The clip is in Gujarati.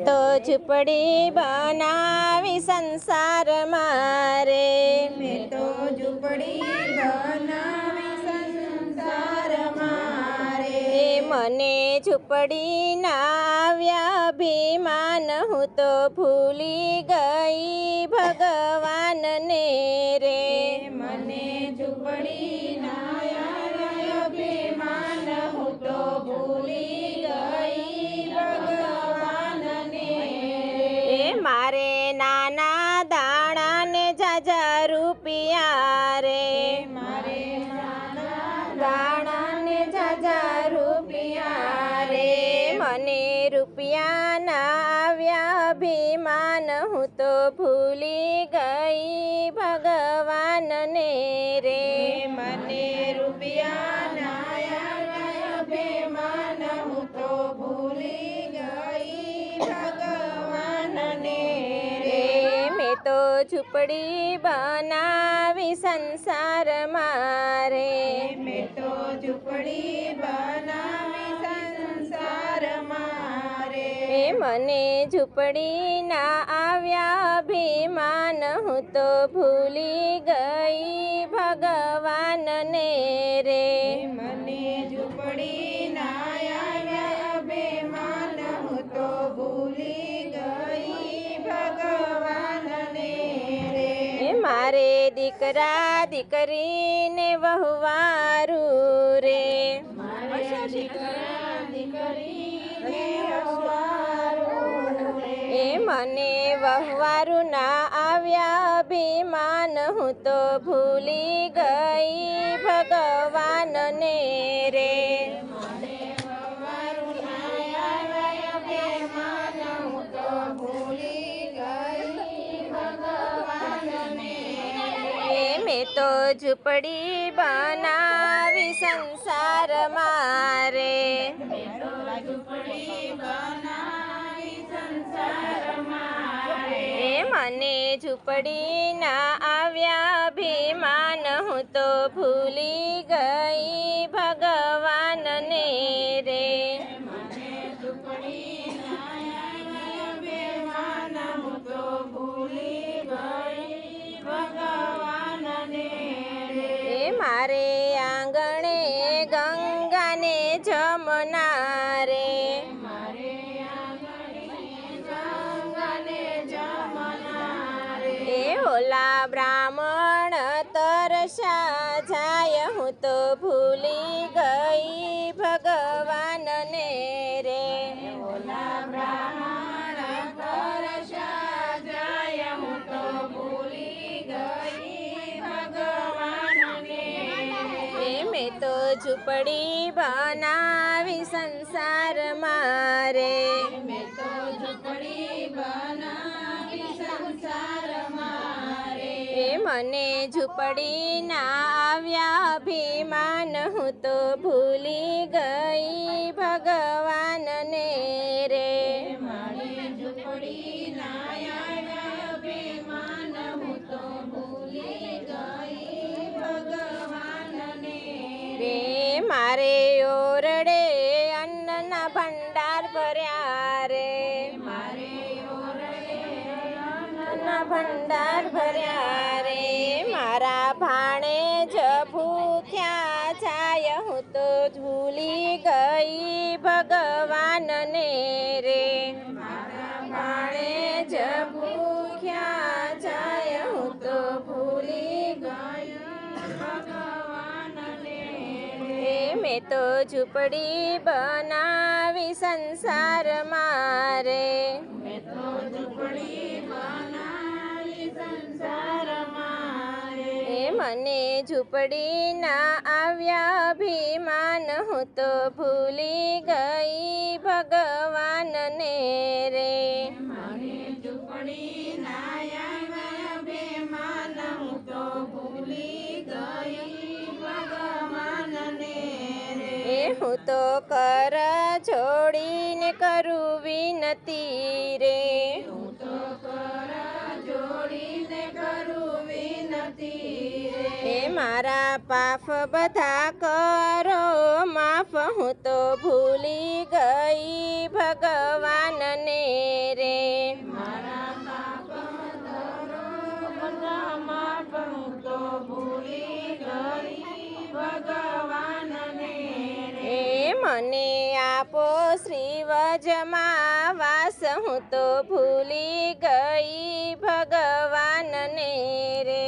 તો ઝૂંપડી બનાવી સંસારમાં રે, મેં તો ઝૂંપડી બનાવી સંસારમાં રે. મને ઝૂંપડીના આવ્યા અભિમાન, હું તો ભૂલી ગઈ ભગવાનને રે. મને ઝૂંપડીના આવ્યા અભિમાન, હું તો ભૂલી ગઈ ભગવાનને રે. મારે નાના દાણા ને જાજા રૂપિયા રે, મારે દાણા ને જાજા રૂપિયા રે. મને રૂપિયાના આવ્યા અભિમાન, હું તો ભૂલી ગઈ ભગવાનને રે. મને રૂપિયાના આવ્યા અભિમાન, હું તો ભૂલી ગઈ ભગવાનને રે. મેં તો ઝૂંપડી બનાવી સંસારમાં રે, મેં તો ઝૂંપડી બનાવી સંસારમાં રે. મને ઝૂંપડીના આવ્યા અભિમાન, હું તો ભૂલી ગઈ ભગવાનને રે. મને ઝૂંપડીના આવ્યા અભિમાન, હું તો ભૂલી ગઈ ભગવાનને રે. મારે દીકરા દીકરીને વહુવારું રે, મારે દીકરા દીકરીને વહુવારું રે. મને વહુવારું ના આવ્યા અભિમાન, હું તો ભૂલી ગઈ ભગવાનને રે. મને વહુવારું ના આવ્યા અભિમાન, હું તો ભૂલી ગઈ ભગવાનને રે. મેં તો ઝૂંપડી બનાવી સંસારમાં રે, ઝૂંપડી બનાવી સંસારમાં રે. મને ઝૂંપડીના આવ્યા અભિમાન, હું તો ભૂલી ગઈ ભગવાનને રે. મને ઝૂંપડીના આવ્યા અભિમાન, હું તો ભૂલી ગઈ ભગવાનને રે. મારે આંગણે ગંગાને જમના રે, મારે આંગણે ગંગાને જમના રે. ઓલા બ્રાહ્મણ તરસ્યા જાય, હું તો ભૂલી ગઈ ભગવાનને રે. ઓલા બ્રાહ્મણ તરસ્યા જાય, હું તો ભૂલી ગઈ ભગવાનને રે. મેં તો ઝૂંપડી બનાવી સંસારમાં રે, મેં તો ઝૂંપડી બનાવી સંસારમાં રે. મને ઝૂંપડીના આવ્યા અભિમાન, હું તો ભૂલી ગઈ ભગવાનને રે. મારી ઝૂંપડીના આવ્યા અભિમાન, હું તો ભૂલી ગઈ ભગવાનને રે. મારે ઓરડે અન્નના ભંડાર ભર્યા રે, મારે ઓરડે અન્નના ભંડાર ભર્યા રે. મારા ભાણે જ ભૂખ્યા જાય, હું તો ભૂલી ગઈ ભગવાનને રે. મારા ભાણે જ ભૂખ્યા જાય, હું તો ભૂલી ગઈ ભગવાનને રે. મેં તો ઝૂંપડી બનાવી સંસારમાં રે, મેં તો ઝૂંપડી બનાવી સંસારમાં રે. મને ઝૂંપડીના આવ્યા અભિમાન, હું તો ભૂલી ગઈ ભગવાનને રે. મને ઝૂંપડીના આવ્યા અભિમાન, હું તો ભૂલી ગઈ ભગવાનને રે. હું તો કર છોડીને કરું વિનતી રે, હું તો કર જોડીને કરું વિનતી રે. મારા પાપ બધા કરો માફ, હું તો ભૂલી ગઈ ભગવાનને રે. મારા પાપ ધરો બધા માફ, હું તો ભૂલી ગઈ ભગવાનને રે. એ મને આપો શ્રીવજમાં વાસ, હું તો ભૂલી ગઈ ભગવાનને રે.